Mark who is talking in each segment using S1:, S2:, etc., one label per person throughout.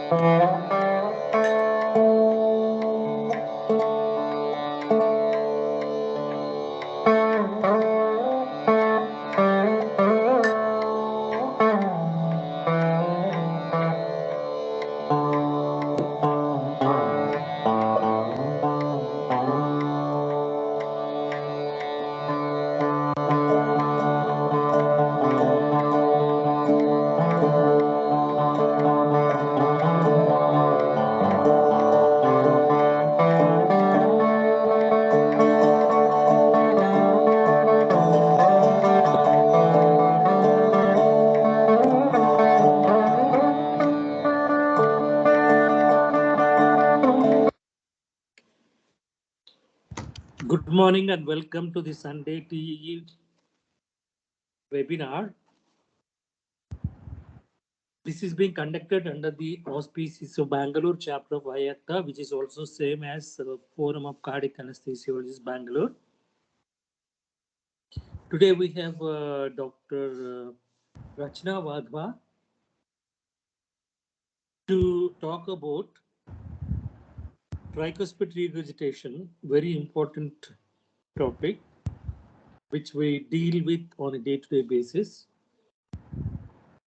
S1: Good morning and welcome to the Sunday TEE webinar. This is being conducted under the auspices of Bangalore chapter of IATA, which is also same as Forum of Cardiac Anesthesiologists Bangalore. Today we have Dr. Rachana Wadhwa to talk about tricuspid regurgitation, very important topic which we deal with on a day-to-day basis.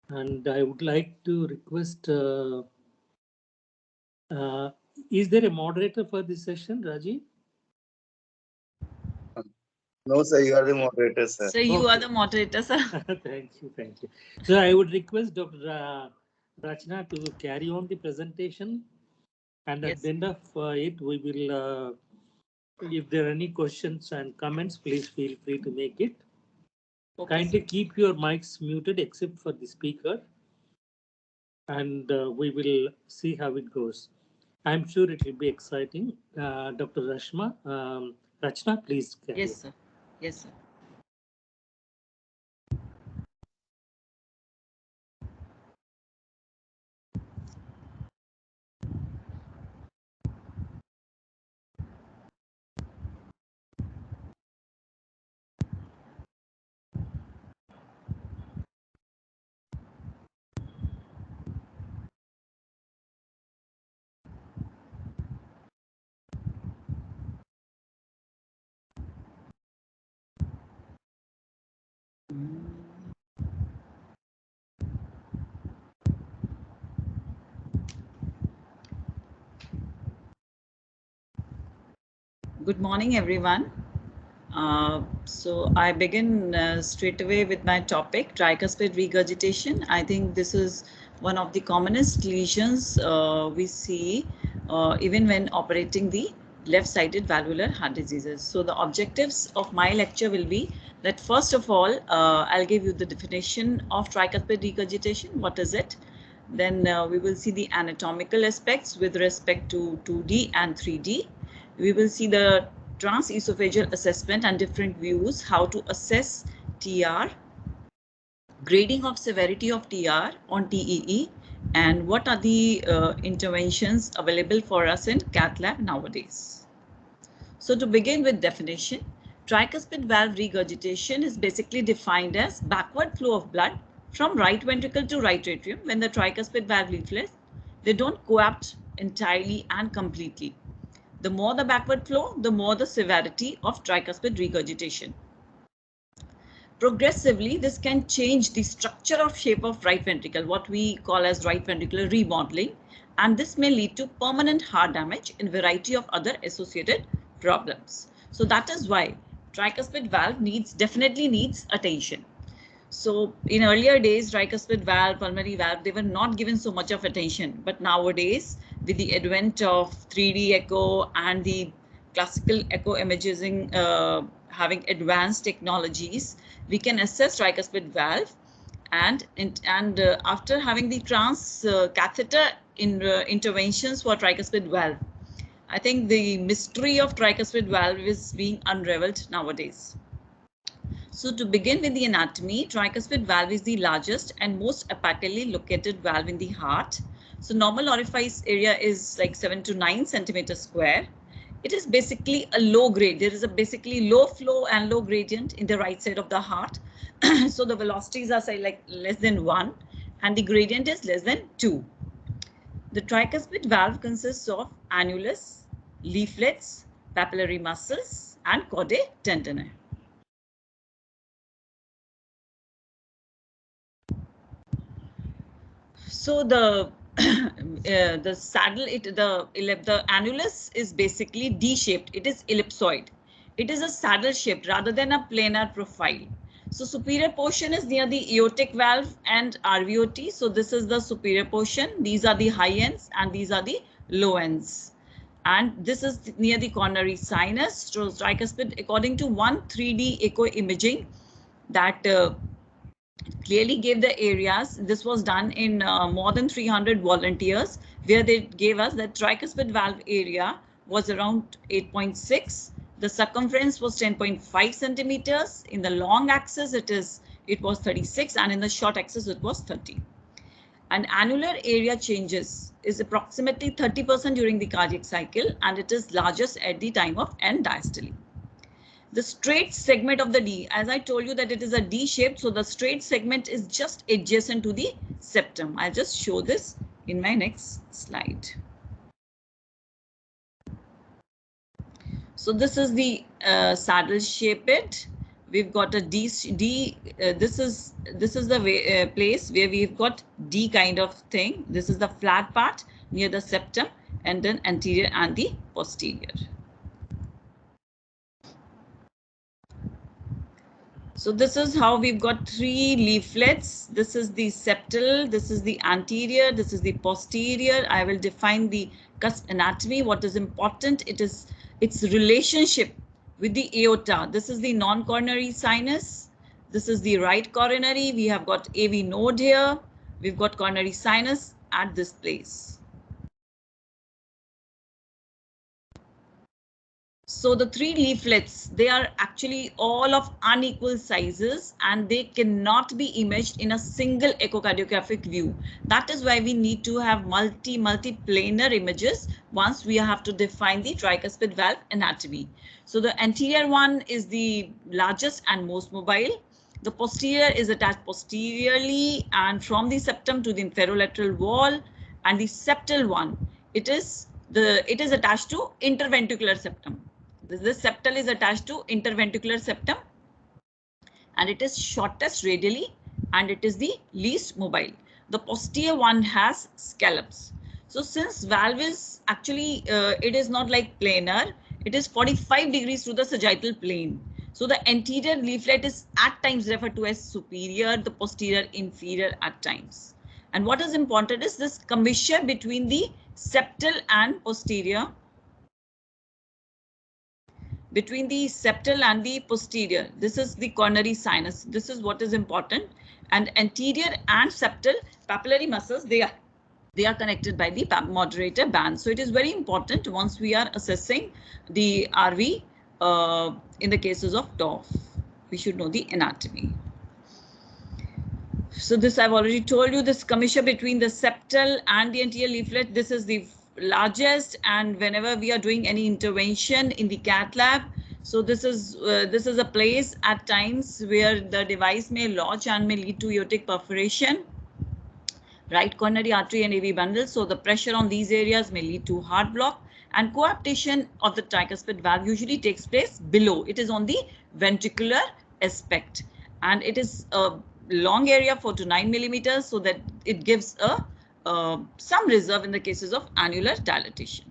S1: And I would like to request, is there a moderator for this session, Raji?
S2: No, sir, you are the moderator, sir.
S3: So you are the moderator, sir.
S1: Thank you, thank you. So I would request Dr. Rachana to carry on the presentation, and at the end of it, we will, if there are any questions and comments, please feel free to make it. Okay. Kindly keep your mics muted except for the speaker, and we will see how it goes. I'm sure it will be exciting. Dr. Rachana, please carry on.
S3: Yes, sir. Yes, sir. Good morning, everyone. So I begin straight away with my topic, tricuspid regurgitation. I think this is one of the commonest lesions we see even when operating the left-sided valvular heart diseases. So the objectives of my lecture will be that first of all, I'll give you the definition of tricuspid regurgitation. What is it? Then we will see the anatomical aspects with respect to 2D and 3D. We will see the transesophageal assessment and different views, how to assess TR, grading of severity of TR on TEE, and what are the interventions available for us in cath lab nowadays. So to begin with definition, tricuspid valve regurgitation is basically defined as backward flow of blood from right ventricle to right atrium when the tricuspid valve leaflets, they don't coapt entirely and completely. The more the backward flow, the more the severity of tricuspid regurgitation. Progressively, this can change the structure of shape of right ventricle, what we call as right ventricular remodeling, and this may lead to permanent heart damage and variety of other associated problems. So that is why tricuspid valve definitely needs attention. So in earlier days, tricuspid valve, pulmonary valve, they were not given so much of attention. But nowadays, with the advent of 3D echo and the classical echo imaging having advanced technologies, we can assess tricuspid valve. And after having the transcatheter interventions for tricuspid valve, I think the mystery of tricuspid valve is being unraveled nowadays. So to begin with the anatomy, tricuspid valve is the largest and most apically located valve in the heart. So normal orifice area is like 7 to 9 centimeters square. It is basically a low grade. There is a basically low flow and low gradient in the right side of the heart. So the velocities are say like less than 1 and the gradient is less than 2. The tricuspid valve consists of annulus, leaflets, papillary muscles, and chordae tendineae. So the the saddle, the annulus is basically D-shaped. It is ellipsoid. It is a saddle shaped rather than a planar profile. So superior portion is near the aortic valve and RVOT. So this is the superior portion. These are the high ends and these are the low ends. And this is near the coronary sinus. So tricuspid, according to one 3D echo imaging that clearly gave the areas. This was done in more than 300 volunteers, where they gave us that tricuspid valve area was around 8.6. The circumference was 10.5 centimeters. In the long axis, it was 36, and in the short axis, it was 30. And annular area changes is approximately 30% during the cardiac cycle, and it is largest at the time of end diastole. The straight segment of the D, as I told you that it is a D shape, so the straight segment is just adjacent to the septum. I'll just show this in my next slide. So this is the saddle shaped. We've got a this is the place where we've got D kind of thing. This is the flat part near the septum, and then anterior and the posterior. So this is how we've got three leaflets. This is the septal, this is the anterior, this is the posterior. I will define the cusp anatomy. What is important, its relationship with the aorta. This is the non-coronary sinus. This is the right coronary. We have got AV node here. We've got coronary sinus at this place. So the three leaflets, they are actually all of unequal sizes, and they cannot be imaged in a single echocardiographic view. That is why we need to have multi-planar images once we have to define the tricuspid valve anatomy. So the anterior one is the largest and most mobile. The posterior is attached posteriorly and from the septum to the inferolateral wall, and the septal one, it is attached to interventricular septum. This septal is attached to interventricular septum, and it is shortest radially, and it is the least mobile. The posterior one has scallops. So since valve is actually, it is not like planar, it is 45 degrees to the sagittal plane. So the anterior leaflet is at times referred to as superior, the posterior inferior at times. And what is important is this commissure between the septal and posterior. Between the septal and the posterior, this is the coronary sinus. This is what is important. And anterior and septal papillary muscles, they are connected by the moderator band. So it is very important once we are assessing the RV in the cases of TOF. We should know the anatomy. So this I've already told you, this commissure between the septal and the anterior leaflet, this is the largest, and whenever we are doing any intervention in the cath lab, so this is a place at times where the device may lodge and may lead to aortic perforation, right coronary artery and AV bundle. So the pressure on these areas may lead to heart block, and coaptation of the tricuspid valve usually takes place below. It is on the ventricular aspect, and it is a long area 4 to 9 millimeters, so that it gives a some reserve in the cases of annular dilatation.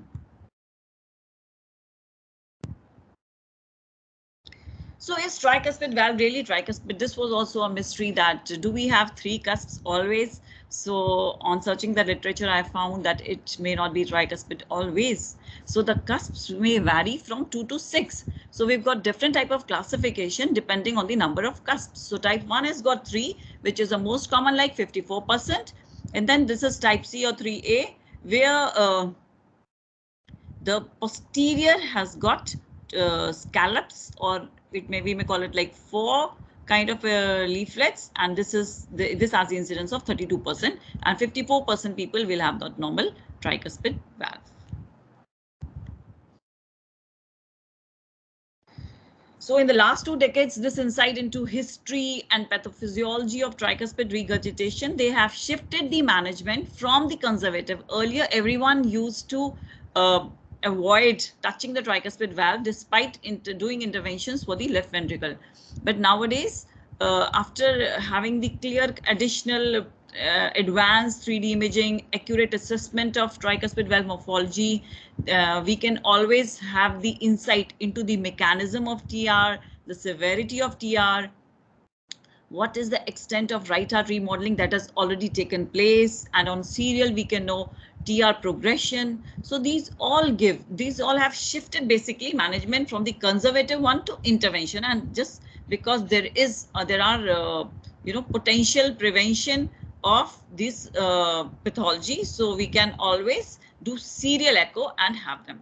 S3: So is tricuspid valve really tricuspid? This was also a mystery, that do we have three cusps always? So on searching the literature, I found that it may not be tricuspid always. So the cusps may vary from 2 to 6. So we've got different type of classification depending on the number of cusps. So type 1 has got 3, which is the most common, like 54%. And then this is type C or 3A, where the posterior has got scallops, or we may call it like 4 kind of leaflets, and this has the incidence of 32%, and 54% people will have that normal tricuspid valve. So in the last 2 decades, this insight into history and pathophysiology of tricuspid regurgitation, they have shifted the management from the conservative. Earlier, everyone used to avoid touching the tricuspid valve despite doing interventions for the left ventricle. But nowadays, after having the clear additional advanced 3D imaging, accurate assessment of tricuspid valve morphology, we can always have the insight into the mechanism of TR, the severity of TR, what is the extent of right heart remodeling that has already taken place, and on serial we can know TR progression. So these all have shifted basically management from the conservative one to intervention, and just because there are potential prevention of this pathology, so we can always do serial echo and have them.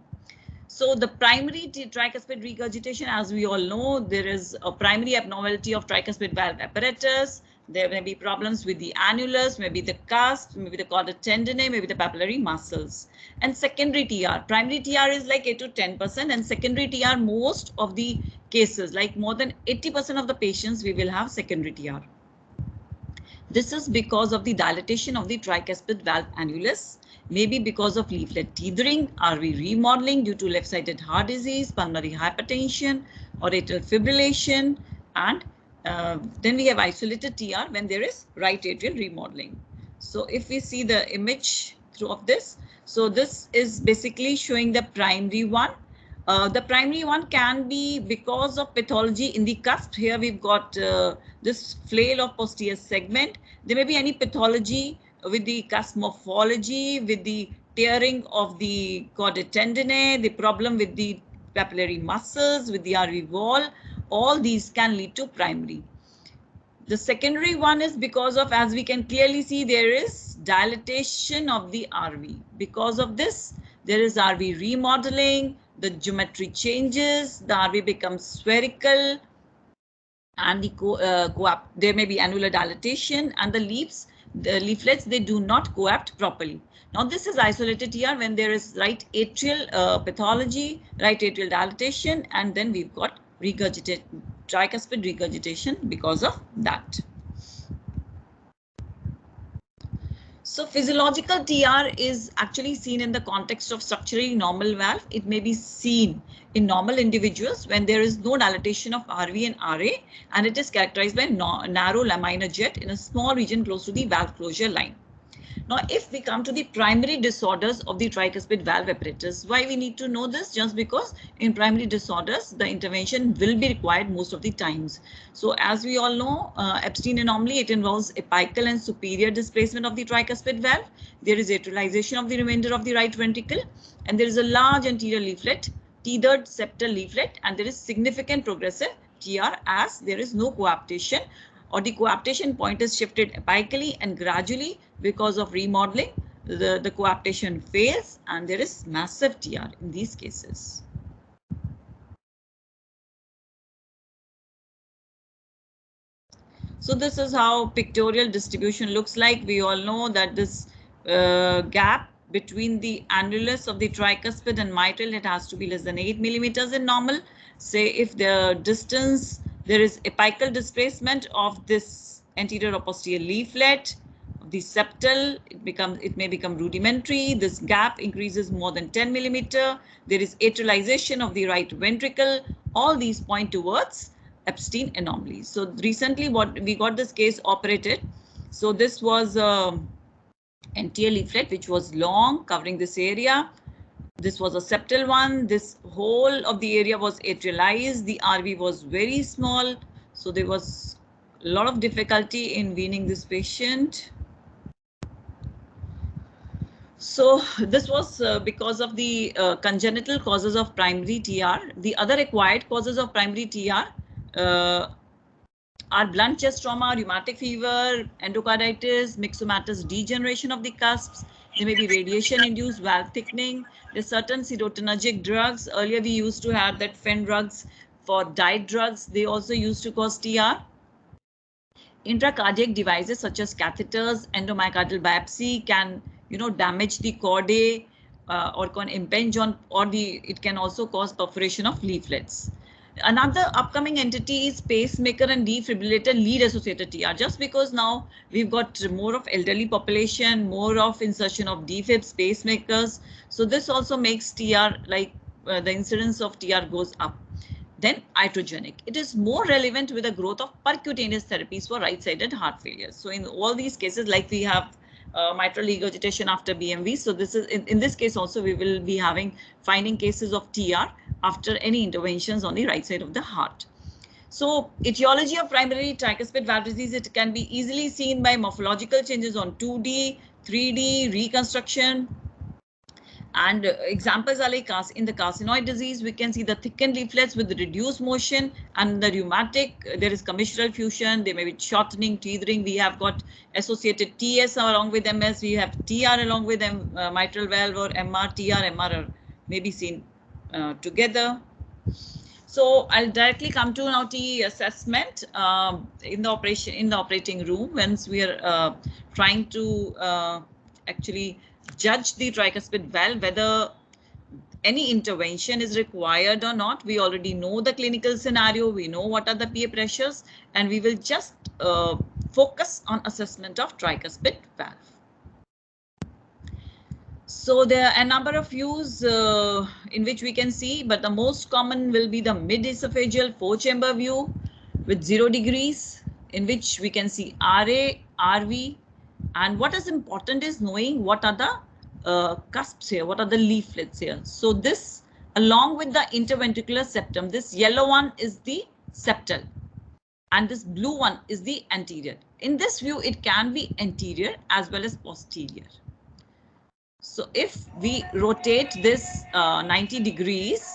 S3: So the primary tricuspid regurgitation, as we all know, there is a primary abnormality of tricuspid valve apparatus. There may be problems with the annulus, maybe the cusp, maybe the chordae tendineae, maybe the papillary muscles. And secondary TR, primary TR is like 8 to 10%, and secondary TR, most of the cases, like more than 80% of the patients, we will have secondary TR. This is because of the dilatation of the tricuspid valve annulus, maybe because of leaflet tethering, RV remodeling due to left-sided heart disease, pulmonary hypertension, or atrial fibrillation, and then we have isolated TR when there is right atrial remodeling. So if we see the image of this, so this is basically showing the primary one. The primary one can be because of pathology in the cusp. Here we've got this flail of posterior segment. There may be any pathology with the cusp morphology, with the tearing of the chordae tendineae, the problem with the papillary muscles, with the RV wall. All these can lead to primary. The secondary one is because of, as we can clearly see, there is dilatation of the RV. Because of this, there is RV remodeling, the geometry changes, the RV becomes spherical, and there may be annular dilatation, and the leaflets, they do not coapt properly. Now this is isolated TR when there is right atrial pathology, right atrial dilatation, and then we've got tricuspid regurgitation because of that. So physiological TR is actually seen in the context of structurally normal valve. It may be seen in normal individuals when there is no dilatation of RV and RA, and it is characterized by narrow laminar jet in a small region close to the valve closure line. Now, if we come to the primary disorders of the tricuspid valve apparatus, why we need to know this? Just because in primary disorders, the intervention will be required most of the times. So as we all know, Epstein anomaly, it involves apical and superior displacement of the tricuspid valve. There is atrialization of the remainder of the right ventricle, and there is a large anterior leaflet, tethered septal leaflet, and there is significant progressive TR as there is no coaptation, or the coaptation point is shifted apically, and gradually because of remodeling, the coaptation fails and there is massive TR in these cases. So this is how pictorial distribution looks like. We all know that this gap between the annulus of the tricuspid and mitral, it has to be less than 8 millimeters in normal. Say if the distance, there is apical displacement of this anterior or posterior leaflet, the septal, it may become rudimentary. This gap increases more than 10 millimeter. There is atrialization of the right ventricle. All these point towards Epstein anomaly. So recently we got this case operated. So this was anterior leaflet which was long, covering this area. This was a septal one. This whole of the area was atrialized. The RV was very small. So there was a lot of difficulty in weaning this patient. So this was because of the congenital causes of primary TR. The other acquired causes of primary TR are blunt chest trauma, rheumatic fever, endocarditis, myxomatous degeneration of the cusps. There may be radiation-induced valve thickening. There's certain serotonergic drugs. Earlier we used to have that fen drugs for diet drugs. They also used to cause TR. Intracardiac devices such as catheters, endomyocardial biopsy can damage the chordae or can impinge on, or it can also cause perforation of leaflets. Another upcoming entity is pacemaker and defibrillator lead associated TR. Just because now we've got more of elderly population, more of insertion of defibs, pacemakers. So this also makes TR like the incidence of TR goes up. Then iatrogenic. It is more relevant with the growth of percutaneous therapies for right-sided heart failure. So in all these cases, like we have mitral regurgitation after BMV. So this is in this case also we will be finding cases of TR after any interventions on the right side of the heart. So etiology of primary tricuspid valve disease, it can be easily seen by morphological changes on 2D, 3D, reconstruction. And examples are like in the carcinoid disease, we can see the thickened leaflets with reduced motion, and the rheumatic, there is commissural fusion, there may be shortening, teethering. We have got associated TS along with MS, we have TR along with mitral valve, or MR, TR, MR are maybe seen together. So I'll directly come to now TE assessment in the operating room once we are trying to actually judge the tricuspid valve, whether any intervention is required or not. We already know the clinical scenario, we know what are the PA pressures, and we will just focus on assessment of tricuspid valve. So there are a number of views in which we can see, but the most common will be the mid-esophageal 4-chamber view with 0 degrees, in which we can see RA, RV, and what is important is knowing what are the cusps here, what are the leaflets here. So this, along with the interventricular septum, this yellow one is the septal, and this blue one is the anterior. In this view, it can be anterior as well as posterior. So if we rotate this 90 degrees,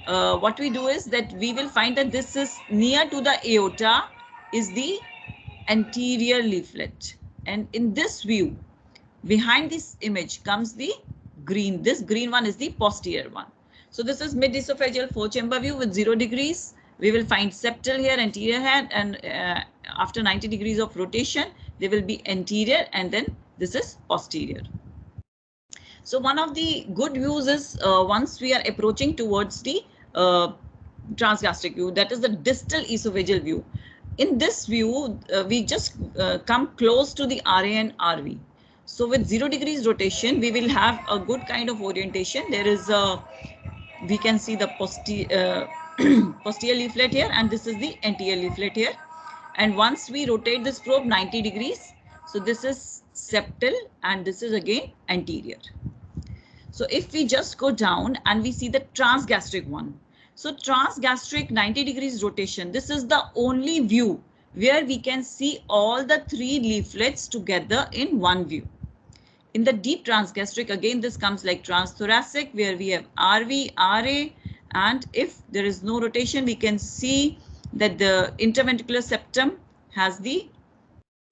S3: what we do is that we will find that this is near to the aorta is the anterior leaflet. And in this view, behind this image comes the green. This green one is the posterior one. So this is mid-esophageal 4-chamber view with 0 degrees. We will find septal here, anterior head, and after 90 degrees of rotation, they will be anterior, and then this is posterior. So one of the good views is once we are approaching towards the transgastric view, that is the distal esophageal view. In this view, we just come close to the RA and RV. So with 0 degrees rotation, we will have a good kind of orientation. There is we can see the posterior leaflet here, and this is the anterior leaflet here. And once we rotate this probe 90 degrees, so this is septal and this is again anterior. So if we just go down and we see the transgastric one. So transgastric 90 degrees rotation, this is the only view where we can see all the 3 leaflets together in one view. In the deep transgastric, again, this comes like transthoracic, where we have RV, RA, and if there is no rotation, we can see that the interventricular septum has the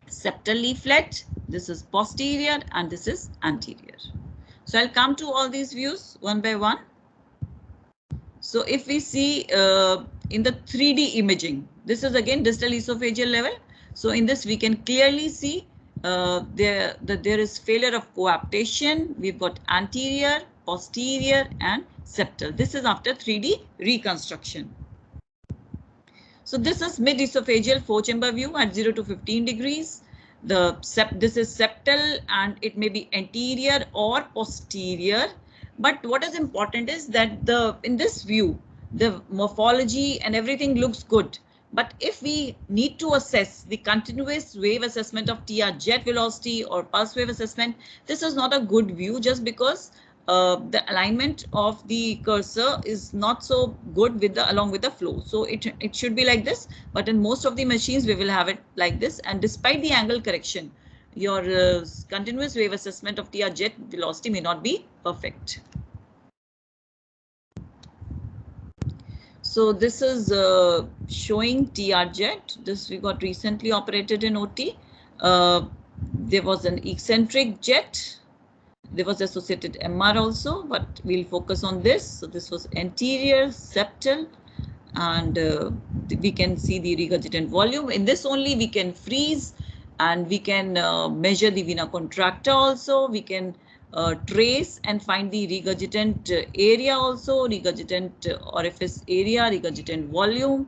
S3: septal leaflet. This is posterior and this is anterior. So I'll come to all these views one by one. So if we see in the 3D imaging, this is again distal esophageal level. So in this we can clearly see there is failure of coaptation. We've got anterior, posterior, and septal. This is after 3D reconstruction. So this is mid-esophageal 4-chamber view at 0 to 15 degrees. This is septal and it may be anterior or posterior. But what is important is that in this view, the morphology and everything looks good. But if we need to assess the continuous wave assessment of TR jet velocity or pulse wave assessment, this is not a good view just because the alignment of the cursor is not so good with along with the flow. So it should be like this, but in most of the machines we will have it like this. And despite the angle correction, your continuous wave assessment of TR jet velocity may not be perfect. So this is showing TR jet. This we got recently operated in OT. There was an eccentric jet. There was associated MR also, but we'll focus on this. So this was anterior, septal, and we can see the regurgitant volume. In this only we can freeze and we can measure the vena contracta also. We can trace and find the regurgitant area also, regurgitant orifice area, regurgitant volume.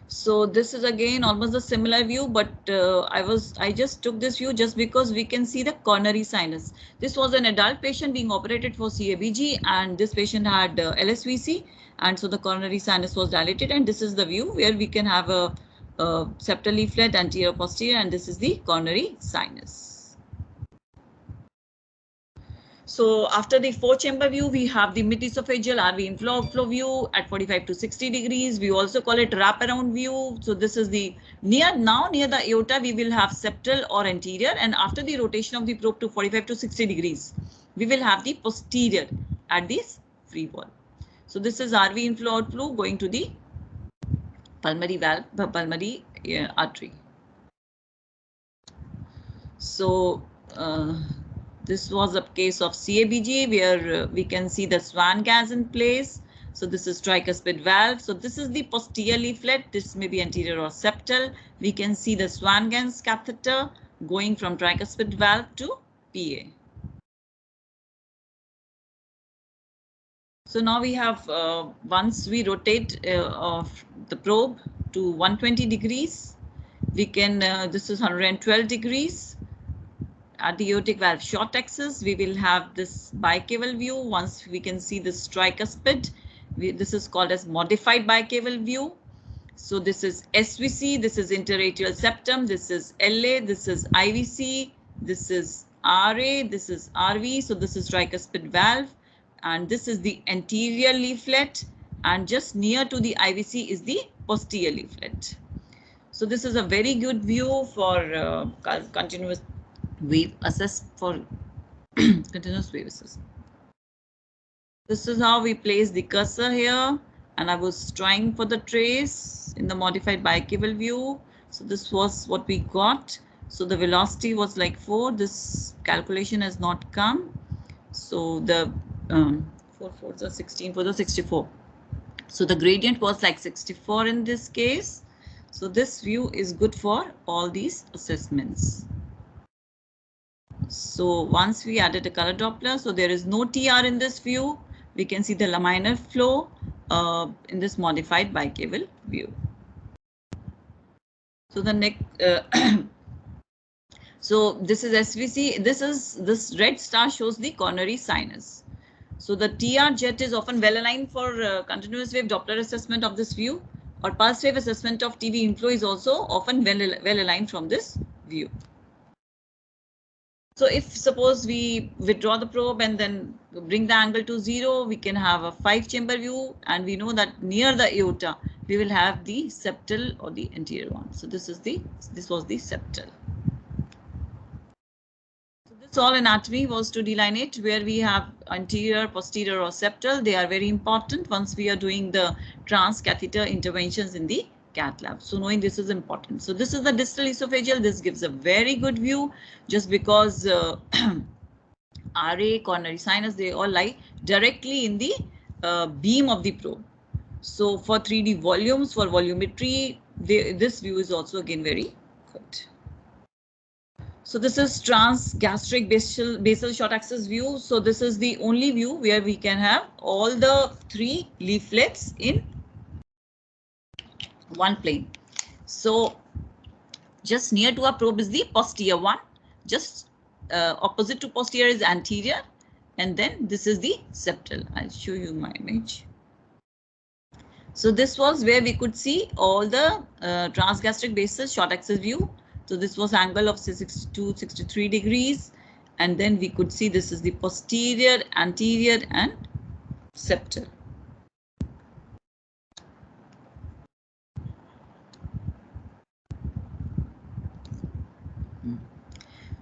S3: So this is again almost a similar view, but I just took this view just because we can see the coronary sinus. This was an adult patient being operated for CABG, and this patient had LSVC, and so the coronary sinus was dilated, and this is the view where we can have a septal leaflet anterior posterior, and this is the coronary sinus. So after the 4-chamber view, we have the mid-esophageal RV inflow-outflow view at 45 to 60 degrees. We also call it wraparound view. So this is the near the aorta, we will have septal or anterior, and after the rotation of the probe to 45 to 60 degrees, we will have the posterior at this free wall. So this is RV inflow-outflow going to the pulmonary valve, pulmonary artery. So this was a case of CABG where we can see the swan gas in place. So this is tricuspid valve. So this is the posterior leaflet. This may be anterior or septal. We can see the swan gas catheter going from tricuspid valve to PA. So now we have, once we rotate of the probe to 120 degrees, we can, this is 112 degrees. At the aortic valve short axis, we will have this bicaval view. Once we can see this tricuspid, this is called as modified bicaval view. So this is SVC, this is interatrial septum, this is LA, this is IVC, this is RA, this is RV. So this is tricuspid valve, and this is the anterior leaflet, and just near to the IVC is the posterior leaflet. So this is a very good view for continuous wave assess for continuous wave assessment. This is how we place the cursor here, and I was trying for the trace in the modified bicaval view. So this was what we got. So the velocity was like 4. This calculation has not come. So the 4 4s are 16, 4 are 64. So the gradient was like 64 in this case. So this view is good for all these assessments. So once we added a color Doppler, so there is no TR in this view. We can see the laminar flow in this modified bicaval view. So the next, so this is SVC. This red star shows the coronary sinus. So the TR jet is often well aligned for continuous wave Doppler assessment of this view, or pulse wave assessment of TB inflow is also often well aligned from this view. So if suppose we withdraw the probe and then bring the angle to 0, we can have a 5-chamber view, and we know that near the aorta we will have the septal or the anterior one. So this was the septal. So this all anatomy was to delineate where we have anterior, posterior or septal. They are very important once we are doing the transcatheter interventions in the cath lab. So knowing this is important. So this is the distal esophageal. This gives a very good view just because RA, coronary sinus, they all lie directly in the beam of the probe. So for 3D volumes, for volumetry, this view is also again very good. So this is transgastric basal short axis view. So this is the only view where we can have all the 3 leaflets in one plane. So just near to our probe is the posterior one, just opposite to posterior is anterior, and then this is the septal. I'll show you my image. So this was where we could see all the transgastric basal short axis view. So this was angle of 62, 63 degrees, and then we could see this is the posterior, anterior and septal.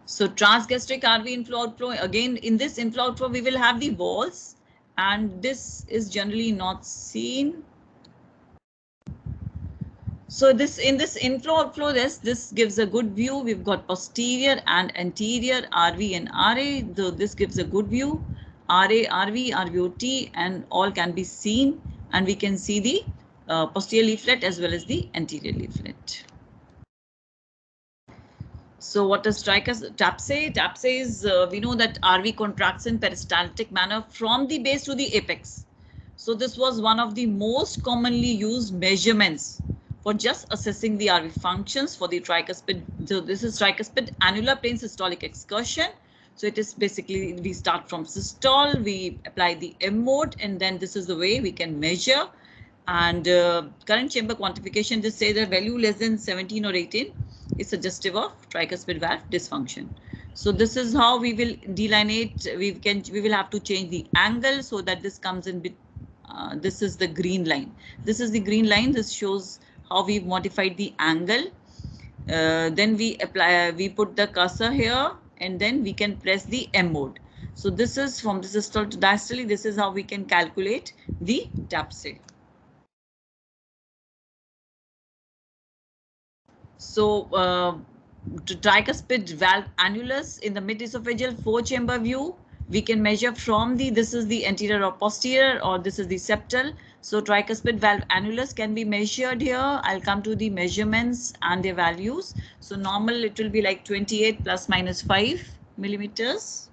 S3: So transgastric RV inflow outflow, again in this inflow outflow we will have the walls, and this is generally not seen. So this in this inflow outflow, this gives a good view. We've got posterior and anterior RV and RA. So this gives a good view. RA, RV, RVOT, and all can be seen, and we can see the posterior leaflet as well as the anterior leaflet. So what is TAPSE? TAPSE is, we know that RV contracts in peristaltic manner from the base to the apex. So this was one of the most commonly used measurements for just assessing the RV functions for the tricuspid. So this is tricuspid annular plane systolic excursion. So it is basically, we start from systole, we apply the M mode, and then this is the way we can measure. And current chamber quantification just say that value less than 17 or 18 is suggestive of tricuspid valve dysfunction. So this is how we will delineate. We will have to change the angle so that this comes in. This is the green line. This is the green line. This shows how we've modified the angle. Then we apply. We put the cursor here, and then we can press the M mode. So this is from the systole to diastole. This is how we can calculate the TAPSE. So tricuspid valve annulus in the mid-esophageal 4-chamber view, we can measure from the, this is the anterior or posterior, or this is the septal. So tricuspid valve annulus can be measured here. I'll come to the measurements and their values. So normal, it will be like 28 plus minus 5 millimeters.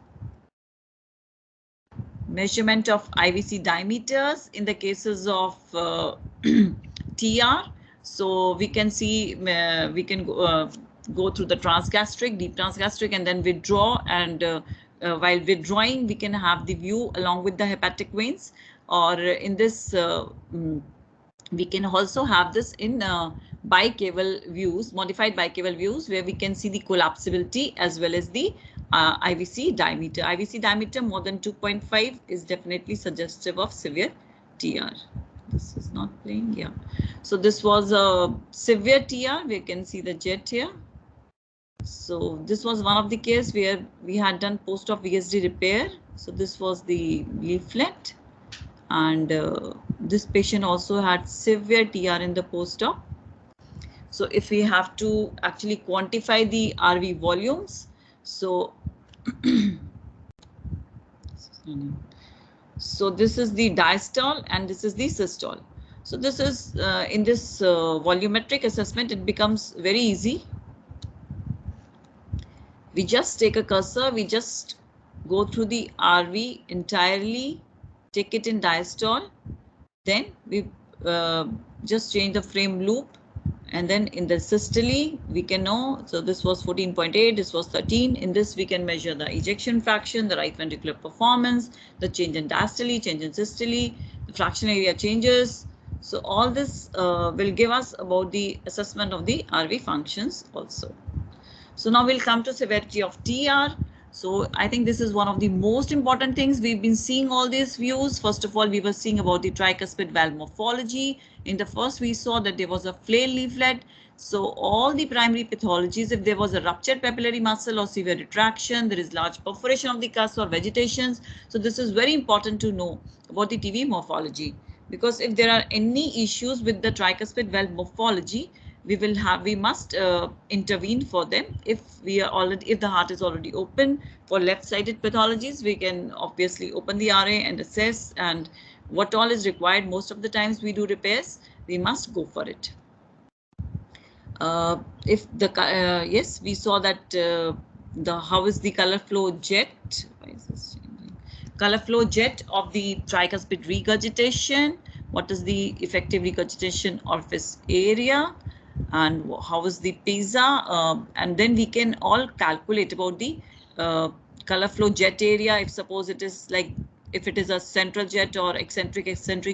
S3: Measurement of IVC diameters in the cases of TR. So we can see, we can go through the transgastric, deep transgastric, and then withdraw. And while withdrawing, we can have the view along with the hepatic veins. Or in this, we can also have this in bicaval views, modified bicaval views, where we can see the collapsibility as well as the IVC diameter. IVC diameter more than 2.5 is definitely suggestive of severe TR. This is not playing, yeah. So this was a severe TR. We can see the jet here. So this was one of the case where we had done post-op VSD repair. So this was the leaflet, and this patient also had severe TR in the post-op. So if we have to actually quantify the RV volumes, so so this is the diastole and this is the systole. So this is in this volumetric assessment, it becomes very easy. We just take a cursor, we just go through the RV entirely, take it in diastole, then we just change the frame loop, and then in the systole we can know. So this was 14.8, this was 13. In this we can measure the ejection fraction, the right ventricular performance, the change in diastole, change in systole, the fraction area changes. So all this will give us about the assessment of the RV functions also. So now we'll come to severity of TR. So I think this is one of the most important things. We've been seeing all these views. First of all, we were seeing about the tricuspid valve morphology. In the first, we saw that there was a flail leaflet. So all the primary pathologies, if there was a ruptured papillary muscle or severe retraction, there is large perforation of the cusp or vegetations. So this is very important to know about the TV morphology, because if there are any issues with the tricuspid valve morphology, we must intervene for them. If the heart is already open for left-sided pathologies, we can obviously open the RA and assess, and what all is required. Most of the times we do repairs, we must go for it. If the yes, we saw that how is the color flow jet? Why is this changing? Color flow jet of the tricuspid regurgitation. What is the effective regurgitation orifice area? And how is the PISA, and then we can all calculate about the color flow jet area. If suppose it is like, if it is a central jet or eccentric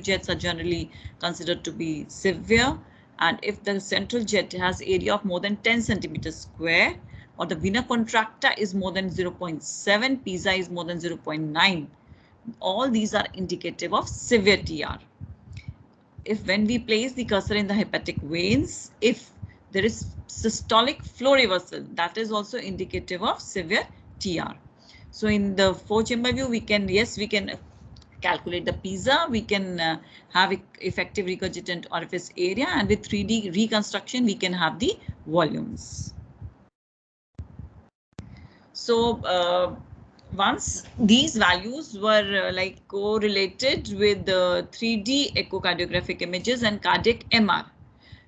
S3: jets are generally considered to be severe. And if the central jet has area of more than 10 centimeters square, or the vena contracta is more than 0.7, PISA is more than 0.9, all these are indicative of severe TR. If when we place the cursor in the hepatic veins, if there is systolic flow reversal, that is also indicative of severe TR. So in the 4-chamber view, we can, yes, we can calculate the PISA, we can have effective regurgitant orifice area, and with 3D reconstruction, we can have the volumes. So once these values were like correlated with the 3D echocardiographic images and cardiac MR.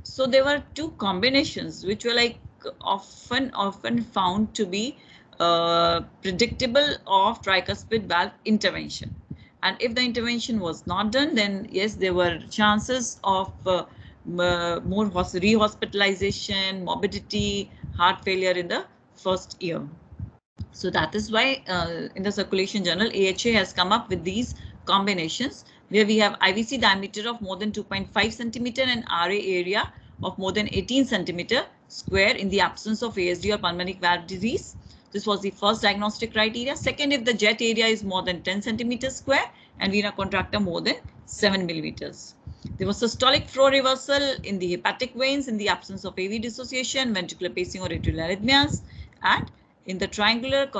S3: So there were two combinations which were like often found to be predictable of tricuspid valve intervention. And if the intervention was not done, then yes, there were chances of more rehospitalization, morbidity, heart failure in the first year. So that is why in the circulation journal, AHA has come up with these combinations where we have IVC diameter of more than 2.5 centimeter and RA area of more than 18 centimeter square in the absence of ASD or pulmonary valve disease. This was the first diagnostic criteria. Second, if the jet area is more than 10 centimeters square and vena contracta more than 7 millimeters. There was systolic flow reversal in the hepatic veins in the absence of AV dissociation, ventricular pacing or atrial arrhythmias, and in the triangular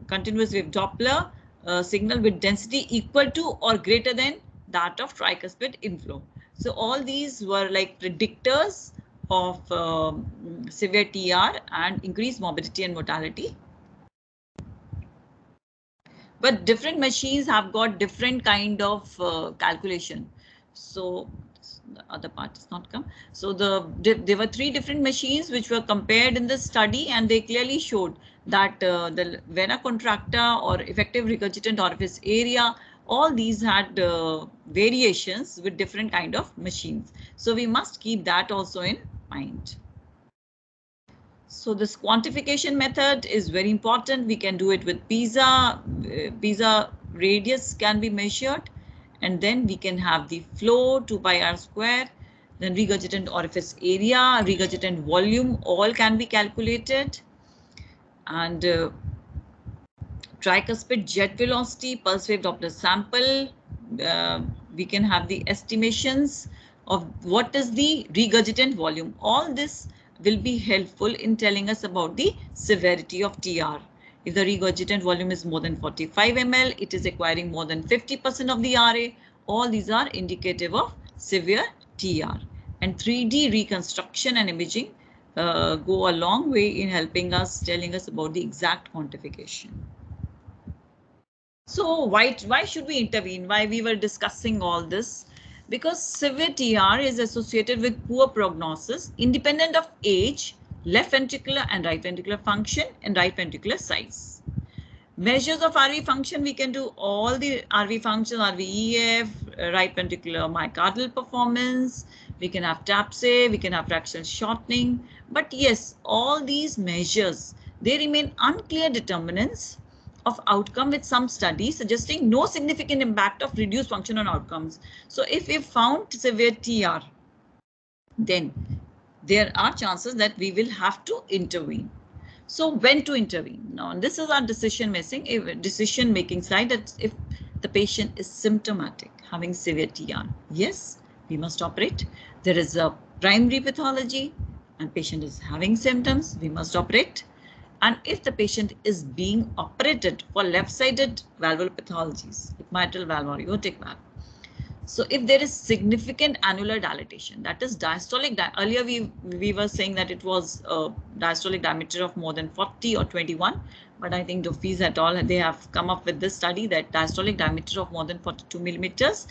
S3: continuous wave Doppler signal with density equal to or greater than that of tricuspid inflow. So all these were like predictors of severe TR and increased morbidity and mortality. But different machines have got different kind of calculation. So the other part is not come. So there were 3 different machines which were compared in this study, and they clearly showed that the vena contracta or effective regurgitant orifice area, all these had variations with different kind of machines. So we must keep that also in mind. So this quantification method is very important. We can do it with PISA. PISA radius can be measured, and then we can have the flow 2 pi r square, then regurgitant orifice area, regurgitant volume, all can be calculated. And tricuspid jet velocity, pulse wave Doppler sample, we can have the estimations of what is the regurgitant volume. All this will be helpful in telling us about the severity of TR. If the regurgitant volume is more than 45 ml, it is acquiring more than 50% of the RA. All these are indicative of severe TR. And 3D reconstruction and imaging go a long way in helping us, telling us about the exact quantification. So why should we intervene? Why we were discussing all this? Because severe TR is associated with poor prognosis, independent of age, left ventricular and right ventricular function, and right ventricular size. Measures of RV function, we can do all the RV functions, RVEF, right ventricular myocardial performance, we can have TAPSE, we can have fractional shortening. But yes, all these measures, they remain unclear determinants of outcome, with some studies suggesting no significant impact of reduced function on outcomes. So if we found severe TR, then there are chances that we will have to intervene. So when to intervene? Now, this is our decision making slide, that if the patient is symptomatic, having severe TR, yes, we must operate. There is a primary pathology and patient is having symptoms, we must operate. And if the patient is being operated for left-sided valvular pathologies, mitral valve or aortic valve, so if there is significant annular dilatation, that is diastolic, earlier we were saying that it was a diastolic diameter of more than 40 or 21, but I think Doffies et al, they have come up with this study that diastolic diameter of more than 42 millimeters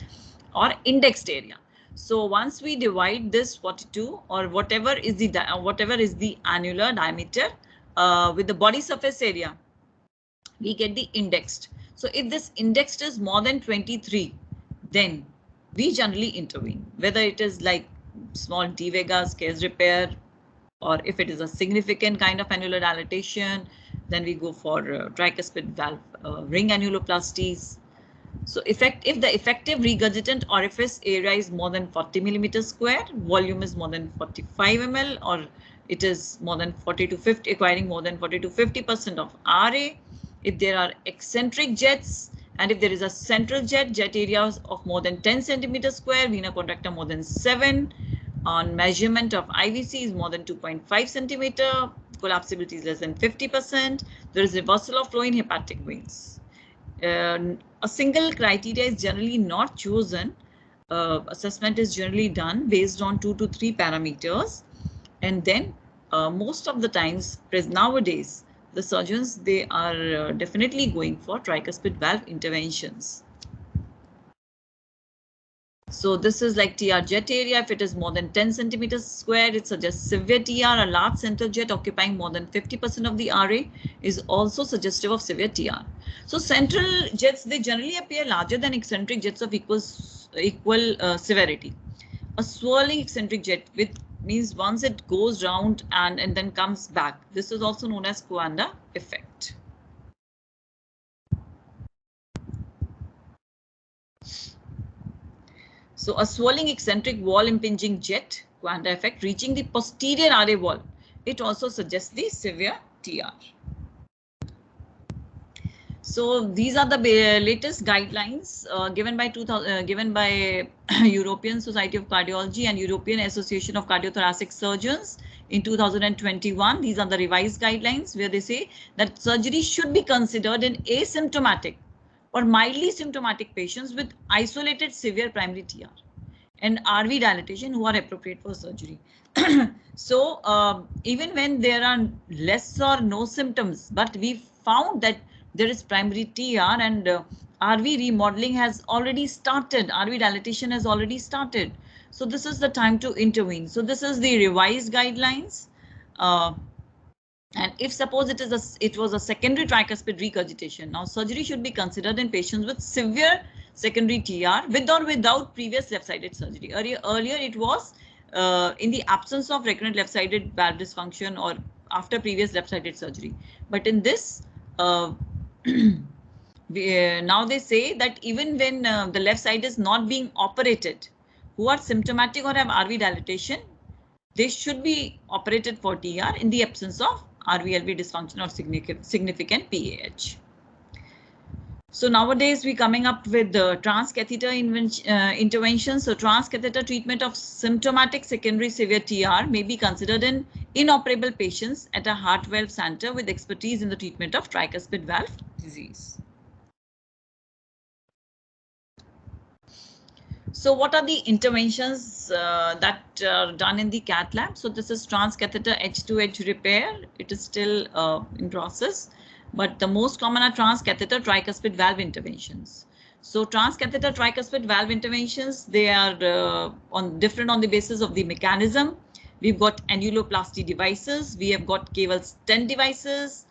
S3: or indexed area. So once we divide this 42 or whatever is the annular diameter with the body surface area, we get the indexed. So if this indexed is more than 23, then we generally intervene, whether it is like small D Vegas case repair, or if it is a significant kind of annular dilatation, then we go for tricuspid valve ring annuloplasties. So if the effective regurgitant orifice area is more than 40 millimeters square, volume is more than 45 ml, or it is more than 40 to 50, acquiring more than 40 to 50% of RA. If there are eccentric jets, and if there is a central jet areas of more than 10 centimeters square, vena contracta more than 7, on measurement of IVC is more than 2.5 centimeter, collapsibility is less than 50%, there is reversal of flow in hepatic veins. A single criteria is generally not chosen. Assessment is generally done based on 2 to 3 parameters, and then most of the times nowadays the surgeons, they are definitely going for tricuspid valve interventions. So this is like TR jet area. If it is more than 10 centimeters square, it suggests severe TR. A large central jet occupying more than 50% of the RA is also suggestive of severe TR. So central jets, they generally appear larger than eccentric jets of equal severity. A swirling eccentric jet with means once it goes round and then comes back. This is also known as Coanda effect. So a swirling eccentric wall impinging jet, Coanda effect, reaching the posterior RA wall. It also suggests the severe TR. So these are the latest guidelines given by European Society of Cardiology and European Association of Cardiothoracic Surgeons in 2021. These are the revised guidelines where they say that surgery should be considered in asymptomatic or mildly symptomatic patients with isolated severe primary TR and RV dilatation who are appropriate for surgery. So even when there are less or no symptoms, but we found that there is primary TR and RV remodeling has already started, RV dilatation has already started. So this is the time to intervene. So this is the revised guidelines. And if suppose it was a secondary tricuspid regurgitation, now surgery should be considered in patients with severe secondary TR with or without previous left-sided surgery. Earlier it was in the absence of recurrent left-sided valve dysfunction or after previous left-sided surgery. But in this, now they say that even when the left side is not being operated, who are symptomatic or have RV dilatation, they should be operated for TR in the absence of RV-LV dysfunction or significant PAH. So nowadays we're coming up with the transcatheter intervention. So transcatheter treatment of symptomatic secondary severe TR may be considered in inoperable patients at a heart valve center with expertise in the treatment of tricuspid valve disease. So what are the interventions that are done in the cath lab? So this is transcatheter edge-to-edge repair. It is still in process, but the most common are transcatheter tricuspid valve interventions. So transcatheter tricuspid valve interventions, they are different on the basis of the mechanism. We've got annuloplasty devices. We have got cable stent devices.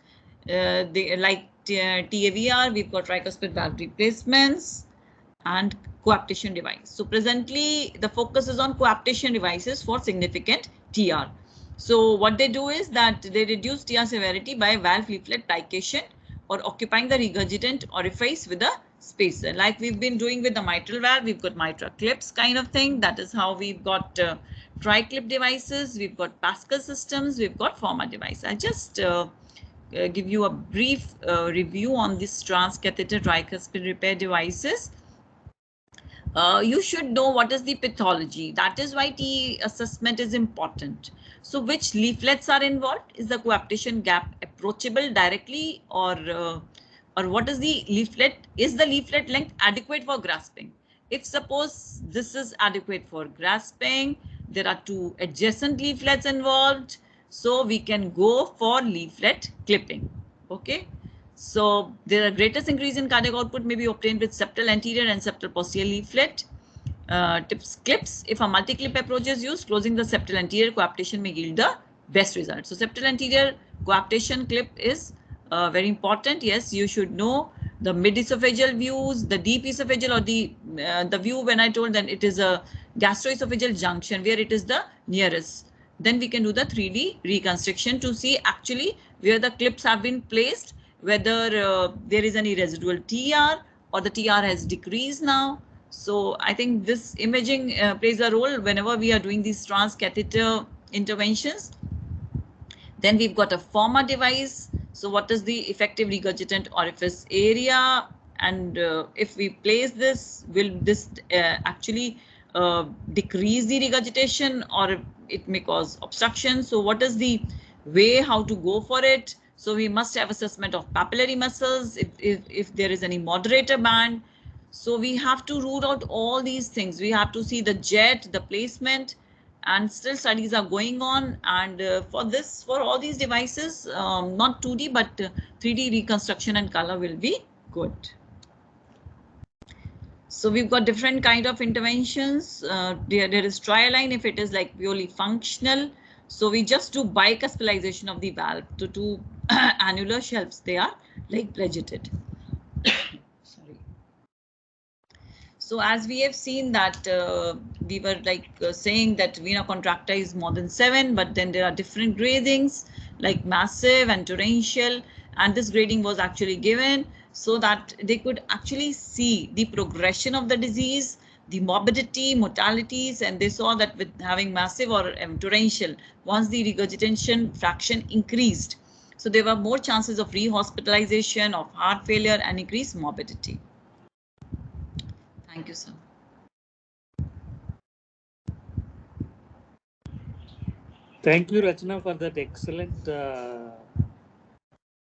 S3: They like TAVR. We've got tricuspid valve replacements and coaptation device. So presently the focus is on coaptation devices for significant TR. So what they do is that they reduce TR severity by valve leaflet plication or occupying the regurgitant orifice with a spacer, like we've been doing with the mitral valve. We've got mitral clips kind of thing. That is how we've got tri-clip devices. We've got Pascal systems. We've got Forma device. I'll just give you a brief review on this transcatheter tricuspid repair devices. You should know what is the pathology. That is why T assessment is important. So which leaflets are involved? Is the coaptation gap approachable directly, or what is the leaflet? Is the leaflet length adequate for grasping? If suppose this is adequate for grasping, there are two adjacent leaflets involved, so we can go for leaflet clipping. Okay. So the greatest increase in cardiac output may be obtained with septal anterior and septal posterior leaflet clips. If a multi-clip approach is used, closing the septal anterior coaptation may yield the best result. So septal anterior coaptation clip is very important. Yes, you should know the mid-esophageal views, the deep esophageal, or the view when I told that it is a gastroesophageal junction where it is the nearest. Then we can do the 3D reconstruction to see actually where the clips have been placed, whether there is any residual TR or the TR has decreased now. So I think this imaging plays a role whenever we are doing these transcatheter interventions. Then we've got a Forma device. So what is the effective regurgitant orifice area? And if we place this, will this actually decrease the regurgitation, or it may cause obstruction? So what is the way how to go for it? So we must have assessment of papillary muscles, if there is any moderator band. So we have to rule out all these things. We have to see the jet, the placement, and still studies are going on. And for all these devices, not 2D, but 3D reconstruction and color will be good. So we've got different kind of interventions. There is trialine if it is like purely functional. So we just do bicuspidization of the valve to two annular shelves. They are like pleated. Sorry. So as we have seen that we were like saying that vena contracta is more than 7, but then there are different gradings like massive and torrential, and this grading was actually given so that they could actually see the progression of the disease, the morbidity, mortalities, and they saw that with having massive or torrential, once the regurgitation fraction increased, so there were more chances of rehospitalization, of heart failure, and increased morbidity. Thank you, sir.
S1: Thank you, Rachana, for that excellent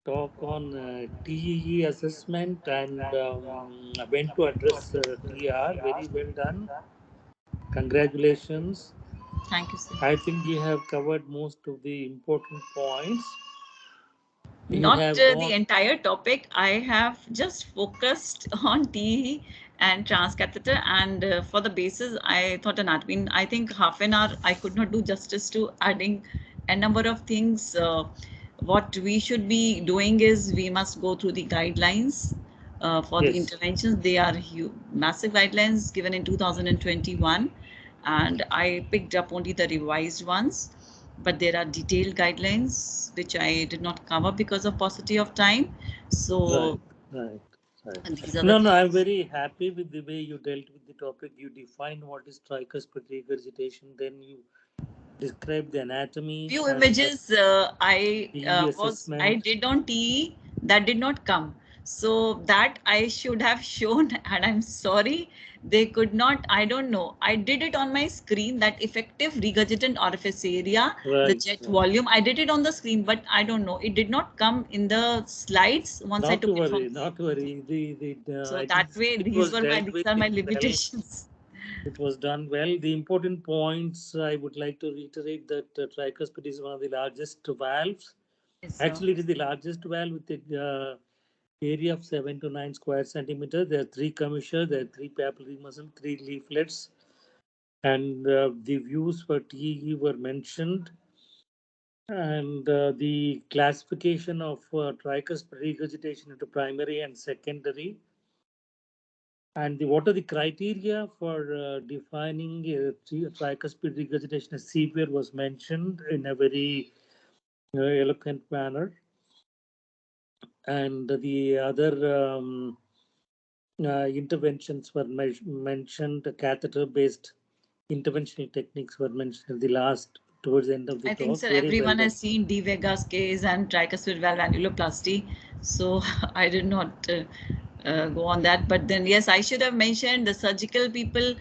S1: talk on TEE assessment and when to address TR. Very well done. Congratulations.
S3: Thank you, sir.
S1: I think you have covered most of the important points.
S3: Not the entire topic. I have just focused on TE and transcatheter, and for the basis, I thought anatomy. I think half an hour I could not do justice to adding a number of things. What we should be doing is we must go through the guidelines for the interventions. They are massive guidelines given in 2021, and I picked up only the revised ones. But there are detailed guidelines which I did not cover because of paucity of time. So,
S1: right.
S3: These are
S1: No, I'm very happy with the way you dealt with the topic. You defined what is tricuspid regurgitation, then you describe the anatomy.
S3: Few images I did on TE that did not come. So that I should have shown, and I'm sorry they could not. I don't know. I did it on my screen, that effective regurgitant orifice area, the jet volume. I did it on the screen, but I don't know. It did not come in the slides once I took it from.
S1: Not to worry.
S3: So that way, these are my limitations.
S1: It was done well. The important points I would like to reiterate that tricuspid is one of the largest valves. Yes, actually, it is the largest valve with the area of 7 to 9 square centimeters. There are 3 commissures, there are 3 papillary muscles, 3 leaflets, and the views for TE were mentioned. And the classification of tricuspid regurgitation into primary and secondary. And what are the criteria for defining tricuspid regurgitation as severe was mentioned in a very eloquent manner. And the other interventions were mentioned, catheter-based interventional techniques were mentioned at the last, towards the end of the talk.
S3: I think, sir, everyone has seen De Vega's case and tricuspid valve annuloplasty. So I did not go on that. But then, yes, I should have mentioned the surgical people.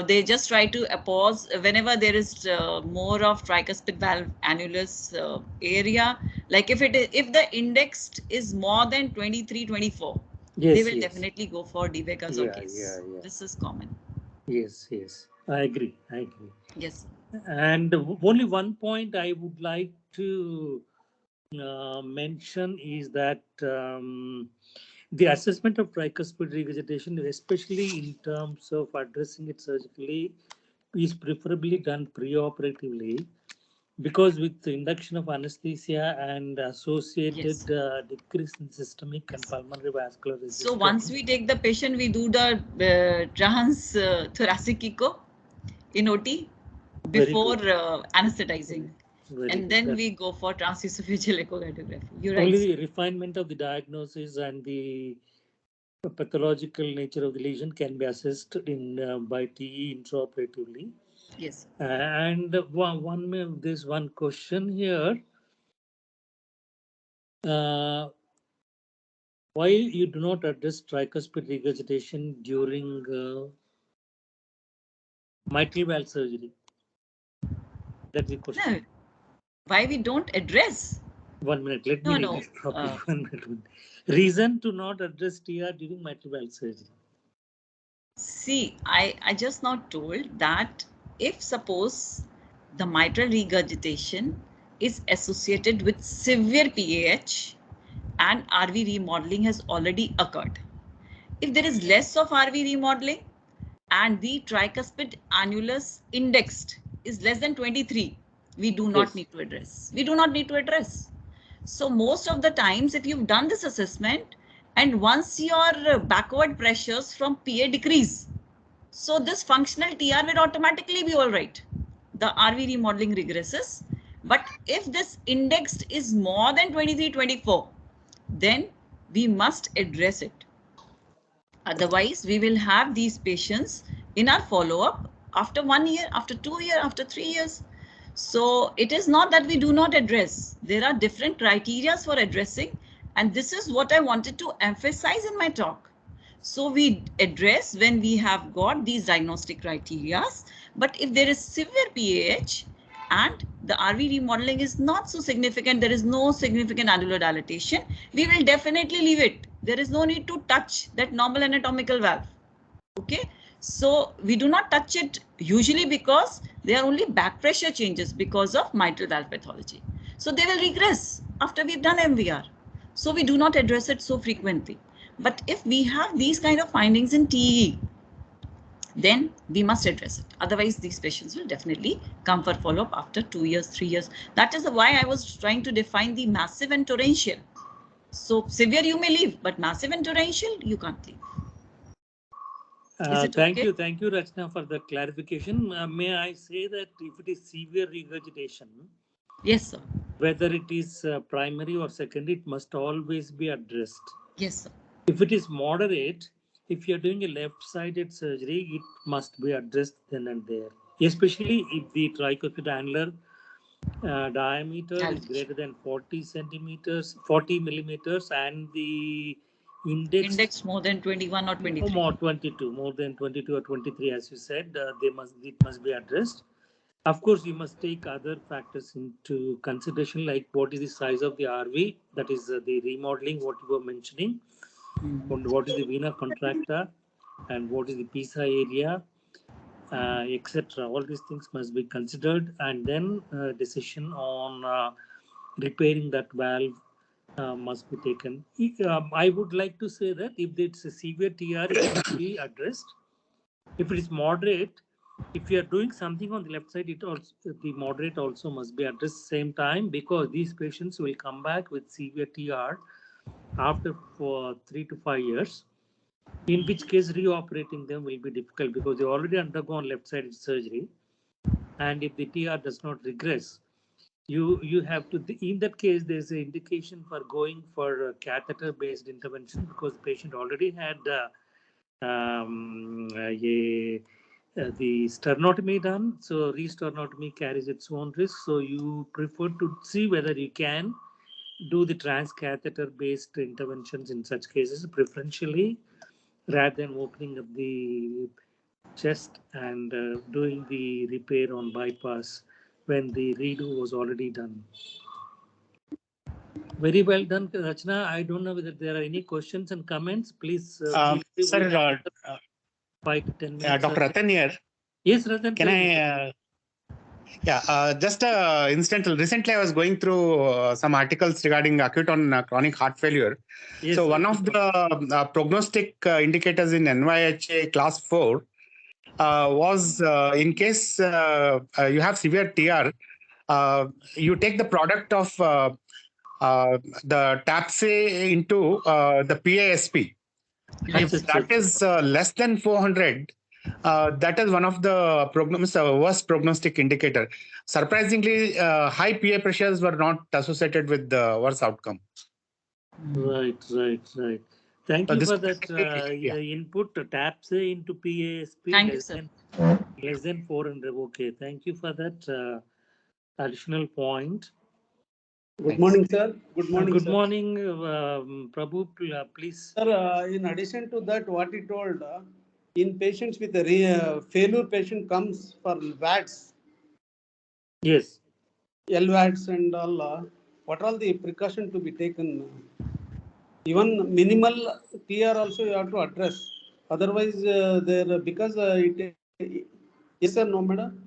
S3: They just try to pause whenever there is more of tricuspid valve annulus area. Like if the indexed is more than 23, 24, they will definitely go for De Vega's case. This is common.
S1: Yes, I agree.
S3: Yes.
S1: And only one point I would like to mention is that the assessment of tricuspid regurgitation, especially in terms of addressing it surgically, is preferably done preoperatively, because with the induction of anesthesia and associated decrease in systemic and pulmonary vascular resistance.
S3: So once we take the patient, we do the thoracic echo in OT before anesthetizing. And then we go for transesophageal echocardiography. You're right.
S1: Only the refinement of the diagnosis and the pathological nature of the lesion can be assessed in by TE intraoperatively.
S3: Yes.
S1: And there's one question here. Why you do not address tricuspid regurgitation during mitral valve surgery? That's the question.
S3: No. Why we don't address?
S1: 1 minute. Let me read it properly. 1 minute. Reason to not address TR during mitral valve surgery.
S3: See, I just now told that if suppose the mitral regurgitation is associated with severe PAH and RV remodeling has already occurred, If there is less of RV remodeling and the tricuspid annulus indexed is less than 23, we do not need to address. We do not need to address. So most of the times, if you've done this assessment and once your backward pressures from PA decrease, so this functional TR will automatically be all right. The RV remodeling regresses. But if this indexed is more than 23, 24, then we must address it. Otherwise, we will have these patients in our follow-up after 1 year, after 2 years, after 3 years. So it is not that we do not address. There are different criteria for addressing. And this is what I wanted to emphasize in my talk. So we address when we have got these diagnostic criteria. But if there is severe PAH and the RV remodeling is not so significant, there is no significant annular dilatation, we will definitely leave it. There is no need to touch that normal anatomical valve. Okay, so we do not touch it usually because there are only back pressure changes because of mitral valve pathology. So they will regress after we've done MVR. So we do not address it so frequently. But if we have these kind of findings in TE, then we must address it. Otherwise, these patients will definitely come for follow-up after 2 years, 3 years. That is why I was trying to define the massive and torrential. So severe you may leave, but massive and torrential you can't leave.
S1: Thank you, Rachana, for the clarification. May I say that if it is severe regurgitation,
S3: yes, sir.
S1: Whether it is primary or secondary, it must always be addressed.
S3: Yes, sir.
S1: If it is moderate, if you are doing a left-sided surgery, it must be addressed then and there. Especially if the tricuspid annular diameter is greater than 40 millimeters, and the index
S3: more than 21 or 23.
S1: More than 22 or 23, as you said, it must be addressed. Of course, you must take other factors into consideration, like what is the size of the RV, that is the remodeling, what you were mentioning, what is the vena contracta, and what is the PISA area, etc. All these things must be considered, and then decision on repairing that valve must be taken. I would like to say that if it's a severe TR, it must be addressed. If it is moderate, if you are doing something on the left side, it also, the moderate also must be addressed same time, because these patients will come back with severe TR after for 3 to 5 years, in which case reoperating them will be difficult because they already undergone left-sided surgery. And if the TR does not regress, you have to, in that case, there's an indication for going for catheter-based intervention, because the patient already had the sternotomy done. So resternotomy carries its own risk. So you prefer to see whether you can do the transcatheter-based interventions in such cases, preferentially, rather than opening up the chest and doing the repair on bypass when the redo was already done. Very well done, Rachana. I don't know whether there are any questions and comments. Please,
S4: sir,
S1: 5 to 10 minutes.
S4: Dr. Ratan here.
S1: Yes, Ratan.
S4: Can I? Just recently I was going through some articles regarding acute on chronic heart failure. Yes, so one of the prognostic indicators in NYHA class 4 was in case you have severe TR, you take the product of the TAPSE into the PASP. If that is less than 400, that is one of the worst prognostic indicator. Surprisingly, high PA pressures were not associated with the worse outcome.
S1: Right. Thank you for that input. TAPSE into PASP less than 400. Okay, thank you for that additional point.
S5: Good morning, sir. Good morning.
S1: Good morning, Prabhu. Please.
S5: Sir, in addition to that, what he told, in patients with a failure patient comes for VATS.
S1: Yes.
S5: LVATS and all. What are all the precautions to be taken? Even minimal TR also you have to address. Otherwise, because it. Yes, sir. No, madam.